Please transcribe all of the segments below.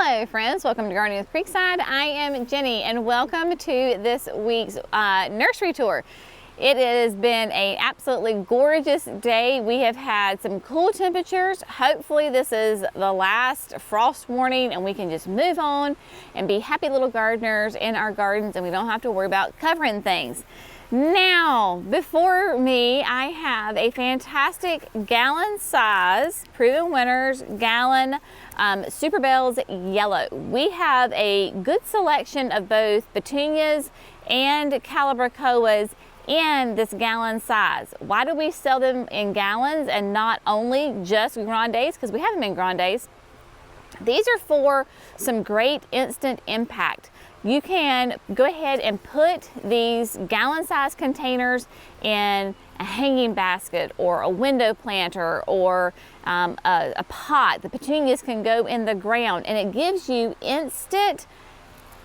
Hello friends, welcome to Gardening with Creekside. I am Jenny and welcome to this week's nursery tour. It has been an absolutely gorgeous day. We have had some cool temperatures. Hopefully this is the last frost warning and we can just move on and be happy little gardeners in our gardens and we don't have to worry about covering things. Now, before me, I have a fantastic gallon size, Proven Winners gallon Super Bells Yellow. We have a good selection of both petunias and calabricoas in this gallon size. Why do we sell them in gallons and not only just grandes? Because we have them in grandes. These are for some great instant impact. You can go ahead and put these gallon size containers in a hanging basket or a window planter or a pot. The petunias can go in the ground and it gives you instant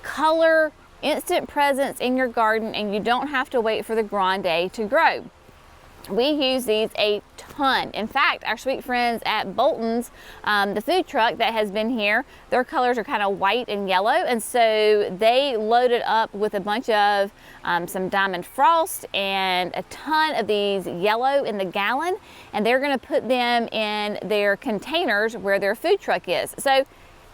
color, instant presence in your garden, and you don't have to wait for the grande to grow. We use these a ton. In fact, our sweet friends at Bolton's, the food truck that has been here, their colors are kind of white and yellow, and so they loaded up with a bunch of some Diamond Frost and a ton of these yellow in the gallon, and they're going to put them in their containers where their food truck is. So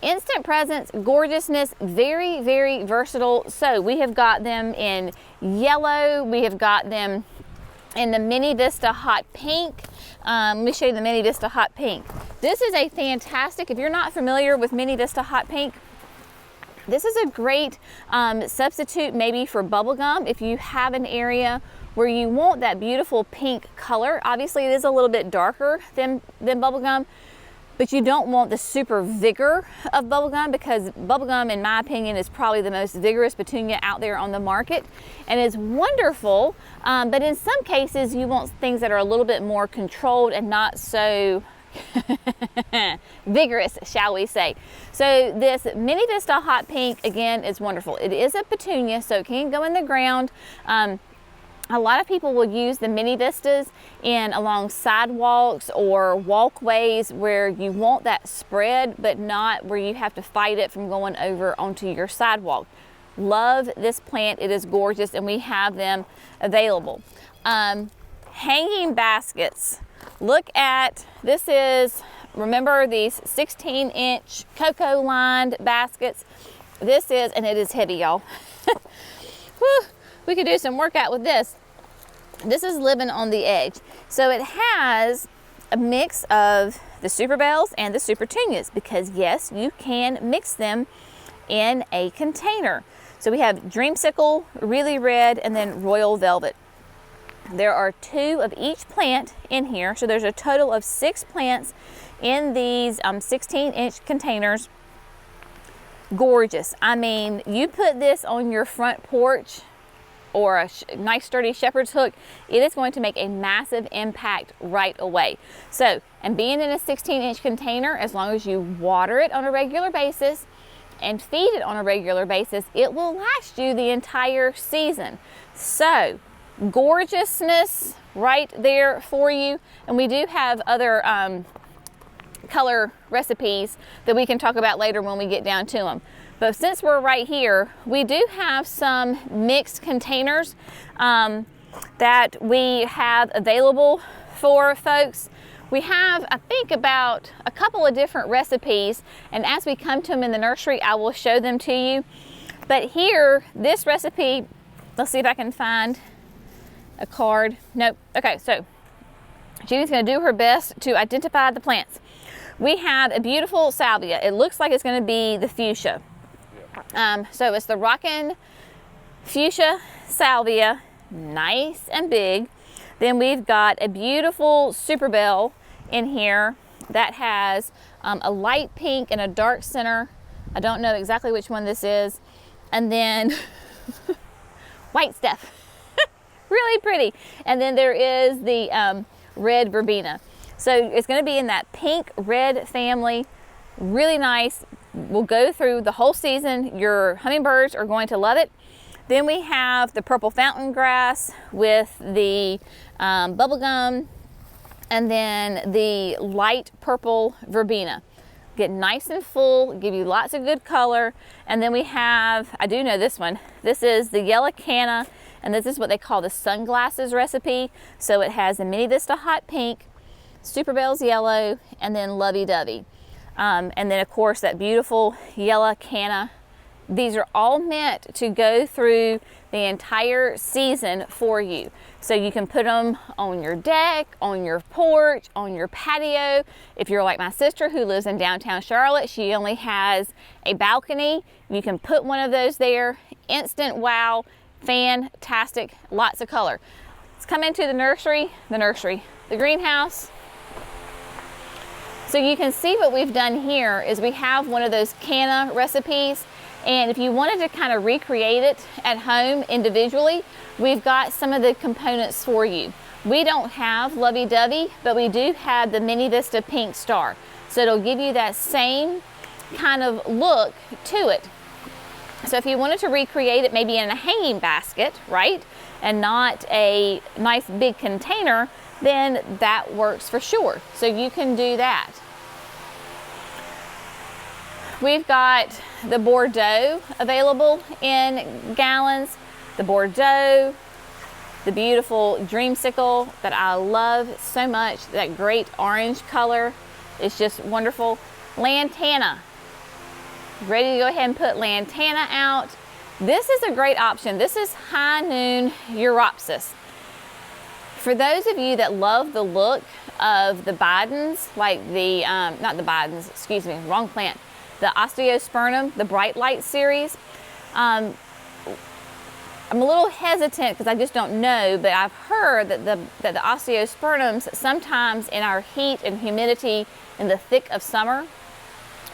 instant presence, gorgeousness, very, very versatile. So we have got them in yellow, we have got them in the Mini Vista Hot Pink. Let me show you the Mini Vista Hot Pink. This is a fantastic, if you're not familiar with Mini Vista Hot Pink, this is a great substitute maybe for bubblegum if you have an area where you want that beautiful pink color. Obviously it is a little bit darker than bubblegum, but you don't want the super vigor of bubblegum, because bubblegum, in my opinion, is probably the most vigorous petunia out there on the market and is wonderful, but in some cases you want things that are a little bit more controlled and not so vigorous, shall we say. So this Mini Vista Hot Pink, again, is wonderful. It is a petunia, so it can go in the ground. A lot of people will use the Mini Vistas along sidewalks or walkways where you want that spread, but not where you have to fight it from going over onto your sidewalk. Love this plant. It is gorgeous, and we have them available. Hanging baskets. Look at, this is, remember these 16-inch cocoa lined baskets? This is, and it is heavy, y'all. We could do some workout with this. This is living on the edge. So it has a mix of the Super Bells and the Super Petunias, because yes, you can mix them in a container. So we have Dreamsicle, Really Red, and then Royal Velvet. There are 2 of each plant in here. So there's a total of 6 plants in these 16-inch containers. Gorgeous. I mean, you put this on your front porch or a nice sturdy shepherd's hook, it is going to make a massive impact right away. So, and being in a 16-inch container, as long as you water it on a regular basis and feed it on a regular basis, it will last you the entire season. So, gorgeousness right there for you. And we do have other color recipes that we can talk about later when we get down to them. But since we're right here, we do have some mixed containers that we have available for folks. We have, I think, about a couple of different recipes, and as we come to them in the nursery, I will show them to you. But here, this recipe, let's see if I can find a card. Nope. Okay, so Jeannie's going to do her best to identify the plants. We have a beautiful salvia. It looks like it's going to be the fuchsia. So it's the Rockin' Fuchsia Salvia, nice and big. Then we've got a beautiful Super Bell in here that has a light pink and a dark center. I don't know exactly which one this is. And then white stuff, really pretty. And then there is the red verbena. So it's going to be in that pink red family, really nice. We'll go through the whole season. Your hummingbirds are going to love it. Then we have the purple fountain grass with the bubblegum, and then the light purple verbena. get nice and full, give you lots of good color. And then we have, I do know this one. This is the yellow canna, and this is what they call the sunglasses recipe. So it has the Mini Vista hot pink, Super Bells yellow, and then Lovey Dovey. And then of course that beautiful yellow canna. These are all meant to go through the entire season for you. So you can put them on your deck, on your porch, on your patio. If you're like my sister who lives in downtown Charlotte, she only has a balcony. You can put one of those there. Instant wow, fantastic, lots of color. Let's come into the nursery, the greenhouse. So you can see what we've done here is we have one of those canna recipes. And if you wanted to kind of recreate it at home individually, we've got some of the components for you. We don't have Lovey Dovey, but we do have the Mini Vista Pink Star. So it'll give you that same kind of look to it. So if you wanted to recreate it maybe in a hanging basket, right, and not a nice big container, then that works for sure. So you can do that. We've got the Bordeaux available in gallons, the Bordeaux, the beautiful dreamsicle that I love so much, that great orange color is just wonderful. Lantana, ready to go ahead and put Lantana out. This is a great option. This is High Noon Europsis. For those of you that love the look of the Bidens, like the, not the Bidens, excuse me, wrong plant, the Osteospermum, the Bright Light series. I'm a little hesitant because I just don't know, but I've heard that the Osteospermums sometimes in our heat and humidity in the thick of summer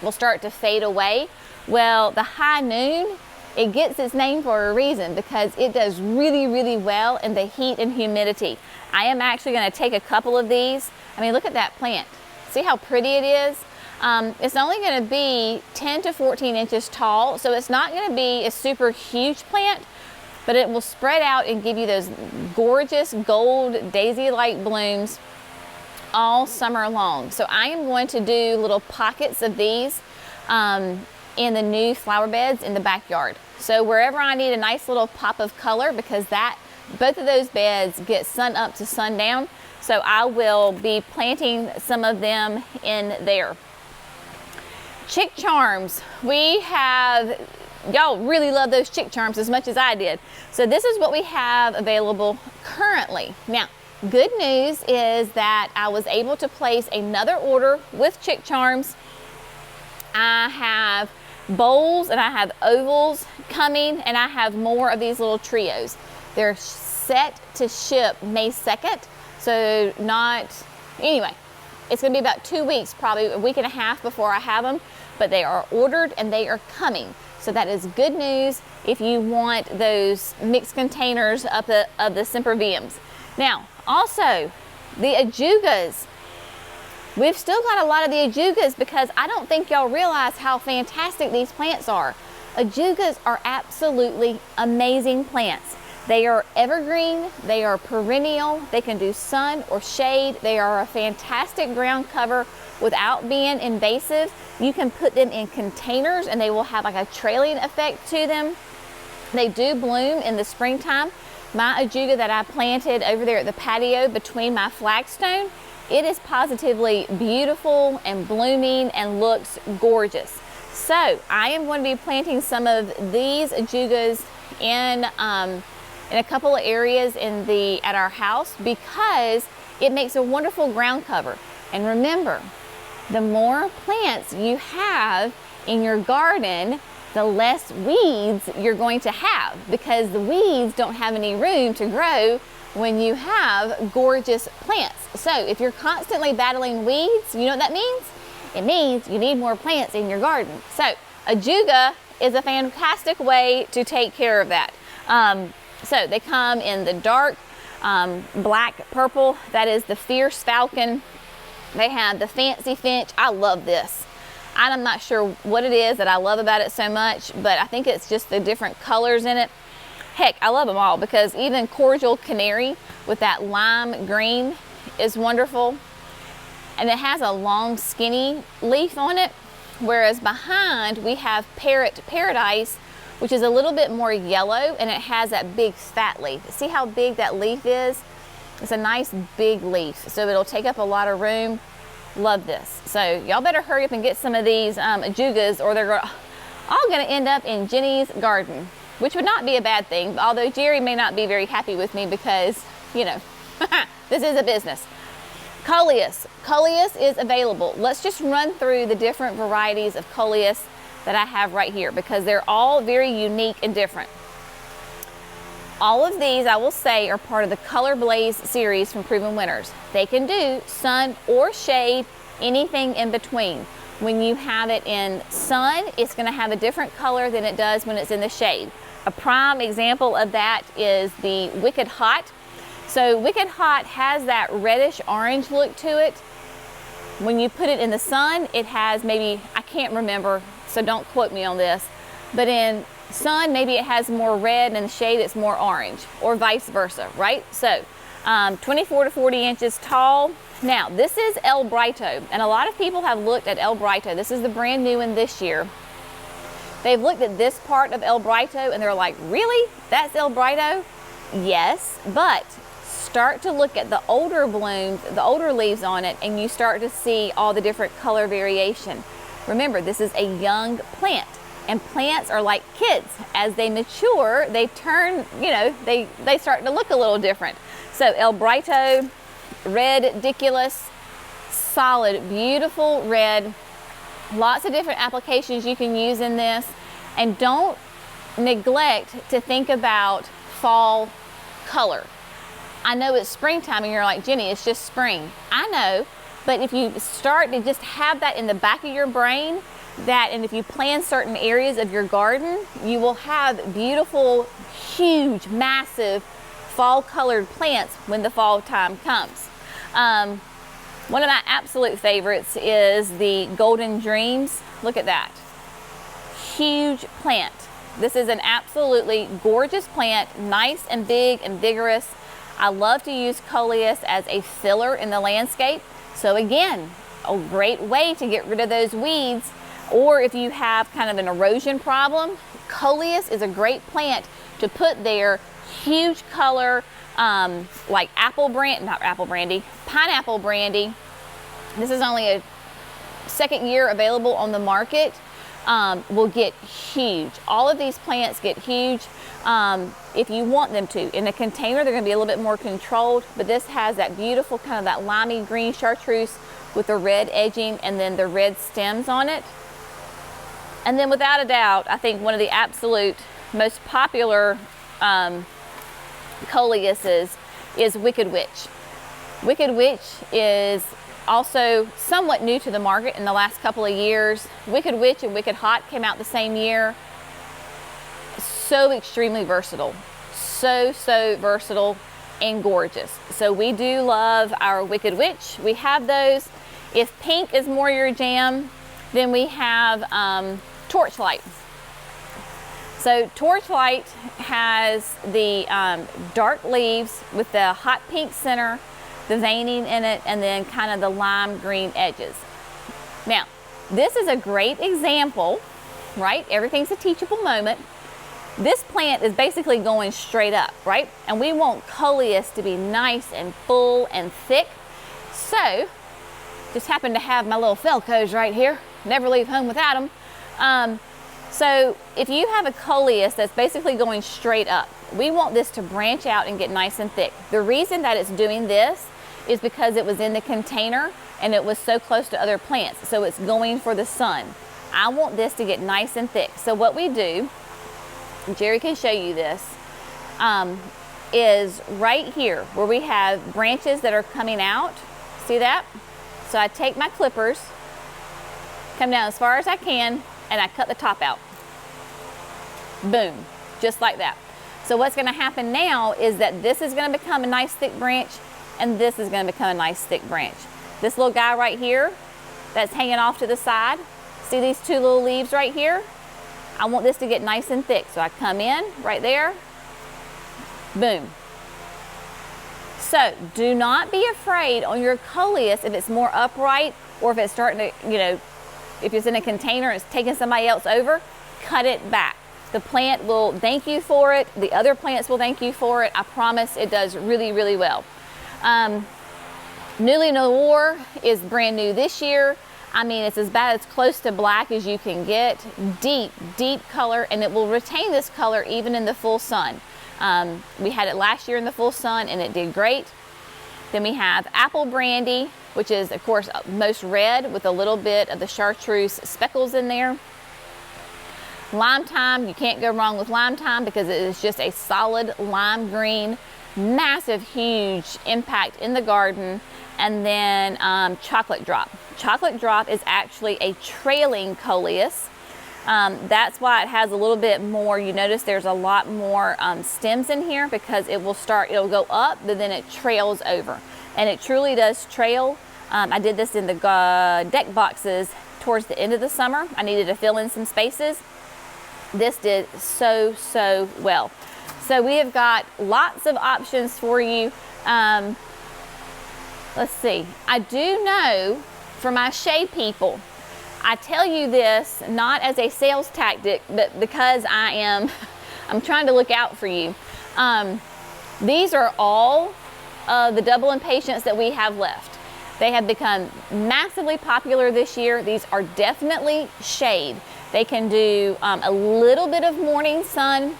will start to fade away. Well, the High Noon, it gets its name for a reason because it does really, really well in the heat and humidity. I am actually going to take a couple of these. I mean, look at that plant. See how pretty it is? It's only going to be 10 to 14 inches tall, so it's not going to be a super huge plant, but it will spread out and give you those gorgeous gold daisy-like blooms all summer long. So I am going to do little pockets of these in the new flower beds in the backyard. So wherever I need a nice little pop of color, because both of those beds get sun up to sundown, so I will be planting some of them in there. Chick charms, we have, y'all really love those chick charms as much as I did. So this is what we have available currently. Now, good news is that I was able to place another order with chick charms. I have bowls and I have ovals coming, and I have more of these little trios. They're set to ship May 2nd, so anyway, it's gonna be about 2 weeks, probably a week and a half before I have them, but they are ordered and they are coming. So that is good news if you want those mixed containers of the Semperviums. Now, also the ajugas. We've still got a lot of the ajugas because I don't think y'all realize how fantastic these plants are. Ajugas are absolutely amazing plants. They are evergreen, they are perennial, they can do sun or shade. They are a fantastic ground cover without being invasive. You can put them in containers and they will have like a trailing effect to them. They do bloom in the springtime. My ajuga that I planted over there at the patio between my flagstone, it is positively beautiful and blooming and looks gorgeous. So I am going to be planting some of these ajugas in a couple of areas at our house because it makes a wonderful ground cover. And remember, the more plants you have in your garden, the less weeds you're going to have, because the weeds don't have any room to grow when you have gorgeous plants. So if you're constantly battling weeds, you know what that means? It means you need more plants in your garden. So ajuga is a fantastic way to take care of that. So they come in the dark black purple. That is the Fierce Falcon. They have the Fancy Finch. I love this. I'm not sure what it is that I love about it so much, but I think it's just the different colors in it. Heck, I love them all, because even Cordial Canary with that lime green is wonderful. And it has a long skinny leaf on it. Whereas behind we have Paradise, which is a little bit more yellow, and it has that big fat leaf. See how big that leaf is? It's a nice big leaf, so it'll take up a lot of room. Love this. So y'all better hurry up and get some of these ajugas, or they're all gonna end up in Jenny's garden, which would not be a bad thing, although Jerry may not be very happy with me because, you know, this is a business. Coleus. Coleus is available. Let's just run through the different varieties of Coleus that I have right here, because they're all very unique and different. All of these, I will say, are part of the Color Blaze series from Proven Winners. They can do sun or shade, anything in between. When you have it in sun, it's going to have a different color than it does when it's in the shade. A prime example of that is the Wicked Hot. So Wicked Hot has that reddish orange look to it. When you put it in the sun, it has maybe, I can't remember, so don't quote me on this, but in sun, maybe it has more red, and in the shade it's more orange, or vice versa, right? So 24 to 40 inches tall. Now this is El Brito, and a lot of people have looked at El Brito. This is the brand new one this year. They've looked at this part of El Brito and they're like, really? That's El Brito? Yes, but start to look at the older blooms, the older leaves on it, and you start to see all the different color variation. Remember, this is a young plant, and plants are like kids. As they mature, they turn, you know, they start to look a little different. So El Brito, ridiculous, solid, beautiful red. Lots of different applications you can use in this, and don't neglect to think about fall color. I know it's springtime and you're like, Jenny, it's just spring. I know, but if you start to just have that in the back of your brain, and if you plan certain areas of your garden, you will have beautiful, huge, massive fall colored plants when the fall time comes. One of my absolute favorites is the Golden Dreams. Look at that. Huge plant. This is an absolutely gorgeous plant, nice and big and vigorous. I love to use Coleus as a filler in the landscape. So again, a great way to get rid of those weeds, or if you have kind of an erosion problem, Coleus is a great plant to put there. Huge color, like pineapple brandy. This is only a second year available on the market. Will get huge. All of these plants get huge if you want them to. In a container, they're going to be a little bit more controlled, but this has that beautiful kind of that limey green chartreuse with the red edging and then the red stems on it. And then without a doubt, I think one of the absolute most popular Coleuses is Wicked Witch. Wicked Witch is also somewhat new to the market in the last couple of years. Wicked Witch and Wicked Hot came out the same year. So extremely versatile. So versatile and gorgeous. So we do love our Wicked Witch. We have those. If pink is more your jam, then we have Torchlight. So Torchlight has the dark leaves with the hot pink center, the veining in it, and then kind of the lime green edges. Now, this is a great example, right? Everything's a teachable moment. This plant is basically going straight up, right? And we want Coleus to be nice and full and thick. So, just happen to have my little Felcos right here. Never leave home without them. So if you have a Coleus that's basically going straight up, we want this to branch out and get nice and thick. The reason that it's doing this is because it was in the container and it was so close to other plants. So it's going for the sun. I want this to get nice and thick. So what we do, Jerry can show you this, is right here where we have branches that are coming out. See that? So I take my clippers, come down as far as I can, and I cut the top out. Boom, just like that. So what's gonna happen now is that this is gonna become a nice thick branch, and this is gonna become a nice thick branch. This little guy right here that's hanging off to the side, see these two little leaves right here? I want this to get nice and thick. So I come in right there, boom. So do not be afraid on your Coleus if it's more upright or if it's starting to, if it's in a container and it's taking somebody else over, cut it back. The plant will thank you for it. The other plants will thank you for it. I promise it does really, really well. Newly Noir is brand new this year. I mean, it's as close to black as you can get. Deep, deep color, and it will retain this color even in the full sun. We had it last year in the full sun and it did great. Then we have Apple Brandy, which is of course most red with a little bit of the chartreuse speckles in there. Lime Thyme, you can't go wrong with Lime Thyme because it is just a solid lime green, massive, huge impact in the garden. And then Chocolate Drop. Chocolate Drop is actually a trailing Coleus. That's why it has a little bit more. You notice there's a lot more stems in here because it'll go up, but then it trails over. And it truly does trail. I did this in the deck boxes towards the end of the summer. I needed to fill in some spaces. This did so, so well. So we have got lots of options for you. Let's see, I do know for my shade people, I tell you this not as a sales tactic, but because I'm trying to look out for you. These are all the double impatiens that we have left. They have become massively popular this year. These are definitely shade. They can do a little bit of morning sun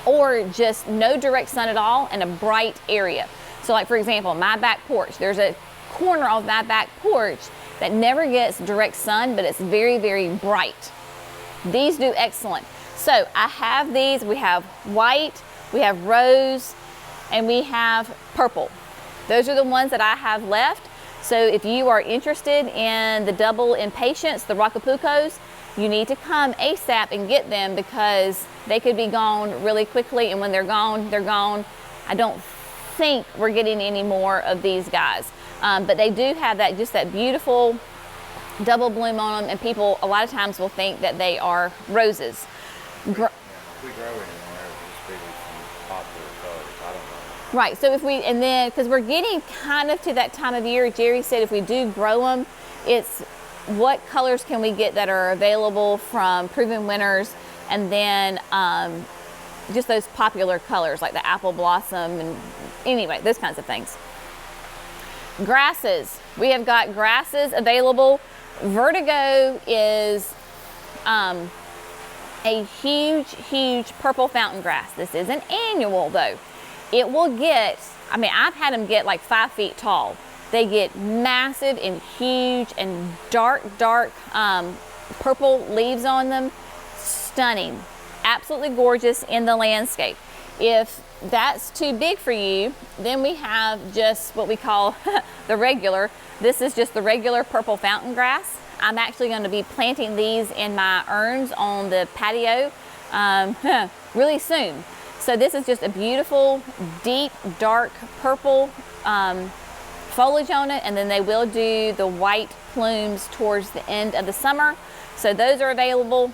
or just no direct sun at all in a bright area. So like for example, my back porch, there's a corner of my back porch that never gets direct sun, but it's very, very bright. These do excellent. So I have these, we have white, we have rose, and we have purple. Those are the ones that I have left. So if you are interested in the double impatiens, the Rocapucos, you need to come ASAP and get them because they could be gone really quickly, and when they're gone, they're gone. I don't think we're getting any more of these guys, but they do have that beautiful double bloom on them, and people a lot of times will think that they are roses. We grow anymore, it's big some popular colors. I don't know. Right, so and then because we're getting kind of to that time of year, Jerry said if we do grow them, it's what colors can we get that are available from proven winners, and then just those popular colors like the apple blossom, and anyway, those kinds of things. Grasses, we have got grasses available. Vertigo is a huge purple fountain grass. This is an annual though. It will get, I mean, I've had them get like 5 feet tall. They get massive and huge and dark purple leaves on them. Stunning. Absolutely gorgeous in the landscape. If that's too big for you, then we have just what we call the regular. This is just the regular purple fountain grass. I'm actually going to be planting these in my urns on the patio really soon. So this is just a beautiful, deep, dark purple foliage on it, and then they will do the white plumes towards the end of the summer. So those are available.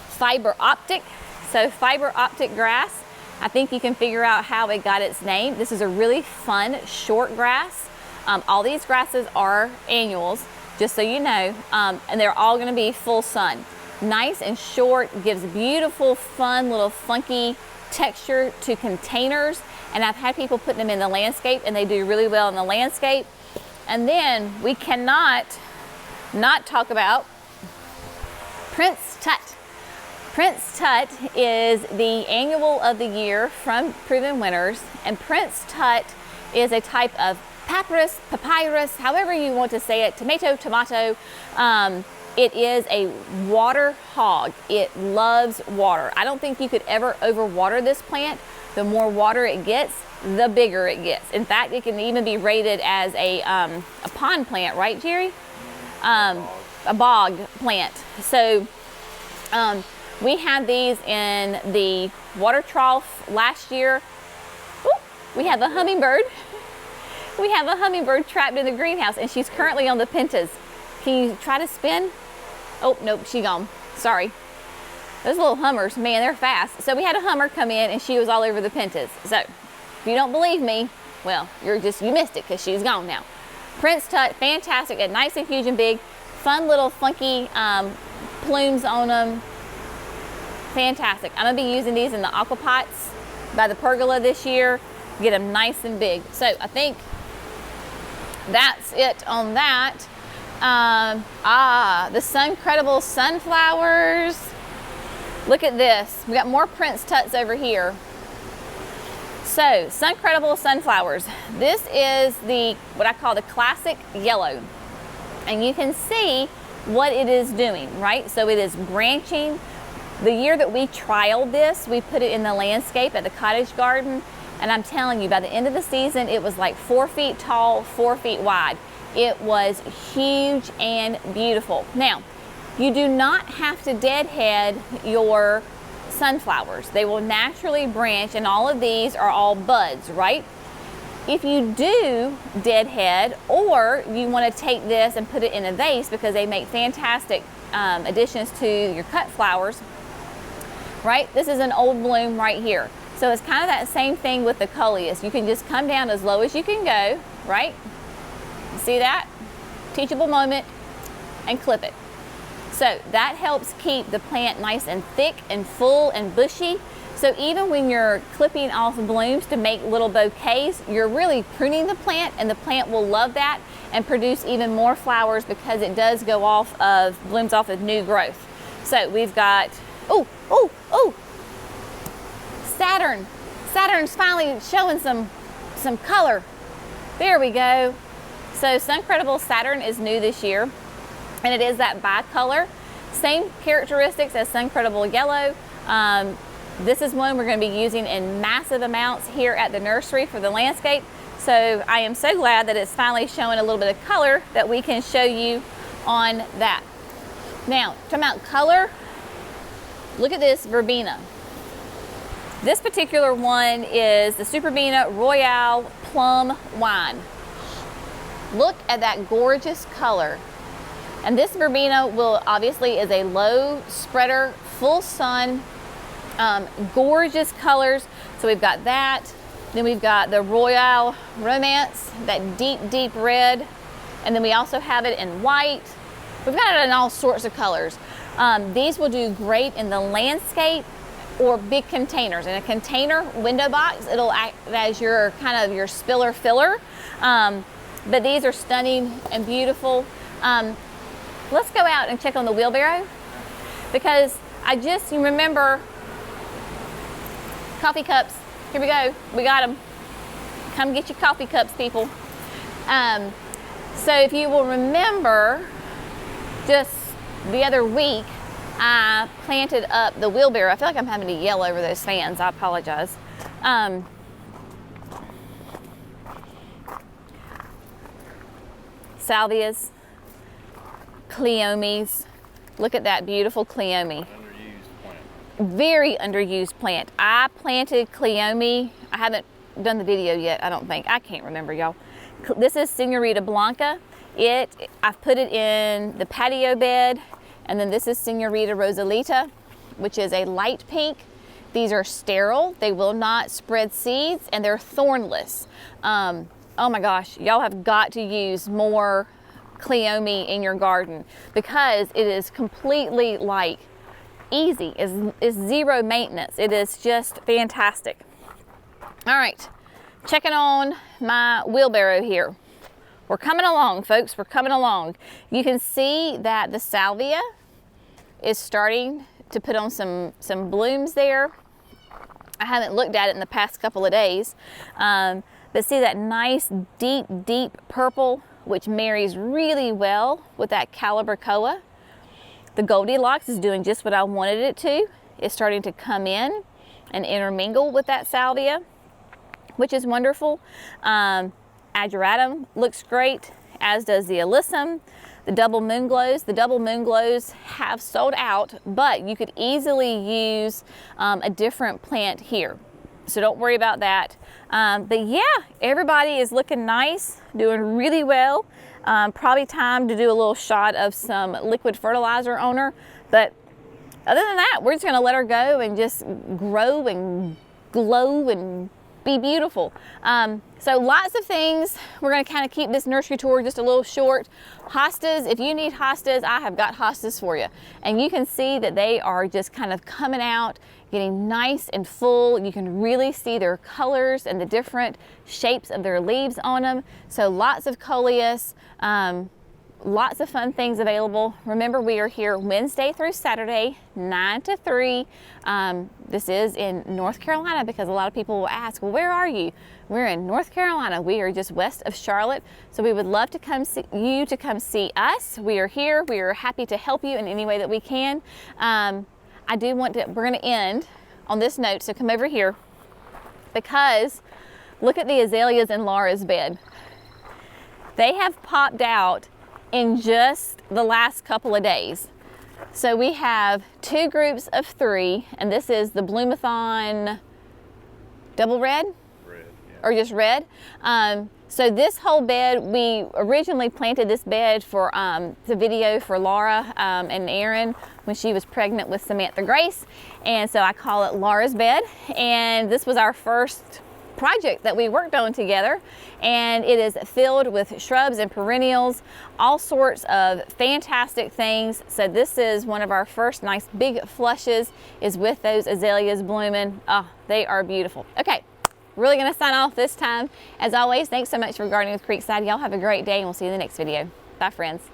Fiber optic. So fiber optic grass, I think you can figure out how it got its name. This is a really fun short grass. All these grasses are annuals, just so you know, and they're all going to be full sun. Nice and short, gives beautiful, fun, little funky texture to containers, and I've had people putting them in the landscape and they do really well in the landscape. And then we cannot not talk about Prince Tut. Prince Tut is the annual of the year from Proven Winners, and Prince Tut is a type of papyrus, however you want to say it, tomato. It is a water hog. It loves water. I don't think you could ever overwater this plant. The more water it gets, the bigger it gets. In fact, it can even be rated as a pond plant, right, Jerry? A bog plant. So we had these in the water trough last year. Ooh, we have a hummingbird. We have a hummingbird trapped in the greenhouse, and she's currently on the pentas. Can you try to spin? Oh, nope, she's gone. Sorry. Those little hummers, man, they're fast. So we had a hummer come in, and she was all over the pentas. So if you don't believe me, well, you missed it because she's gone now. Prince Tut, fantastic, and nice and huge and big. Fun little funky plumes on them. Fantastic. I'm gonna be using these in the aqua pots by the pergola this year. Get them nice and big. So I think that's it on that. The Suncredible sunflowers. Look at this. We got more Prince Tuts over here. So Suncredible sunflowers. This is what I call the classic yellow. And you can see what it is doing, right? So it is branching. The year that we trialed this, we put it in the landscape at the cottage garden, and I'm telling you, by the end of the season, it was like 4 feet tall, 4 feet wide. It was huge and beautiful. Now, you do not have to deadhead your sunflowers. They will naturally branch, and all of these are all buds, right? If you do deadhead, or you want to take this and put it in a vase because they make fantastic additions to your cut flowers, right? This is an old bloom right here. So it's kind of that same thing with the Coleus. You can just come down as low as you can go, right? See that? Teachable moment, and clip it. So that helps keep the plant nice and thick and full and bushy. So even when you're clipping off blooms to make little bouquets, you're really pruning the plant, and the plant will love that and produce even more flowers because it does go off of, blooms off of new growth. So we've got, oh, Saturn. Saturn's finally showing some color. There we go. So Suncredible Saturn is new this year, and it is that bicolor. Same characteristics as Suncredible Yellow. This is one we're going to be using in massive amounts here at the nursery for the landscape. So I am so glad that it's finally showing a little bit of color that we can show you on that. Now, talking about color, look at this verbena. This particular one is the Superbena Royale Plum Wine. Look at that gorgeous color. And this verbena obviously is a low spreader, full sun, gorgeous colors. So we've got that. Then we've got the Royale Romance, that deep, deep red. And then we also have it in white. We've got it in all sorts of colors. These will do great in the landscape or big containers. In a container window box, it'll act as your kind of your spiller filler. But these are stunning and beautiful. Let's go out and check on the wheelbarrow, because you remember coffee cups. Here we go, we got them. Come get your coffee cups, people. So if you will remember, just the other week, I planted up the wheelbarrow. I feel like I'm having to yell over those fans. I apologize. Salvias, cleomes. Look at that beautiful cleome. Underused plant. Very underused plant. I planted cleome. I haven't done the video yet, I don't think. I can't remember, y'all. This is Senorita Blanca. I've put it in the patio bed. And then this is Senorita Rosalita, which is a light pink. These are sterile. They will not spread seeds, and they're thornless. Oh my gosh, y'all have got to use more cleome in your garden, because it is completely like easy. It's zero maintenance. It is just fantastic. All right, checking on my wheelbarrow here. We're coming along, folks. We're coming along. You can see that the salvia is starting to put on some blooms there. I haven't looked at it in the past couple of days, but see that nice deep, deep purple, which marries really well with that Calibrachoa. The Goldilocks is doing just what I wanted it to. It's starting to come in and intermingle with that salvia, which is wonderful. Ageratum looks great, as does the Alyssum. The double moon glows. The double moon glows have sold out, but you could easily use a different plant here. So don't worry about that. But yeah, everybody is looking nice, doing really well. Probably time to do a little shot of some liquid fertilizer on her. But other than that, we're just gonna let her go and just grow and glow and be beautiful. So lots of things. We're going to kind of keep this nursery tour just a little short. Hostas, if you need hostas, I have got hostas for you. And you can see that they are just kind of coming out, getting nice and full. You can really see their colors and the different shapes of their leaves on them. So lots of Coleus. Lots of fun things available. Remember, we are here Wednesday through Saturday, 9 to 3. This is in North Carolina because a lot of people will ask, well, where are you? We're in North Carolina. We are just west of Charlotte. So we would love to come see us. We are here. We are happy to help you in any way that we can. We're going to end on this note, so come over here, because look at the azaleas in Laura's bed. They have popped out in just the last couple of days. So we have 2 groups of 3, and this is the Bloomathon double red? Red, yeah. Or just red. So this whole bed, we originally planted this bed for the video for Laura and Erin when she was pregnant with Samantha Grace. And so I call it Laura's bed. And this was our first project that we worked on together, and it is filled with shrubs and perennials, all sorts of fantastic things. So this is one of our first nice big flushes, is with those azaleas blooming. Oh, they are beautiful. Okay, really gonna sign off this time. As always, thanks so much for gardening with Creekside. Y'all have a great day, and we'll see you in the next video. Bye, friends.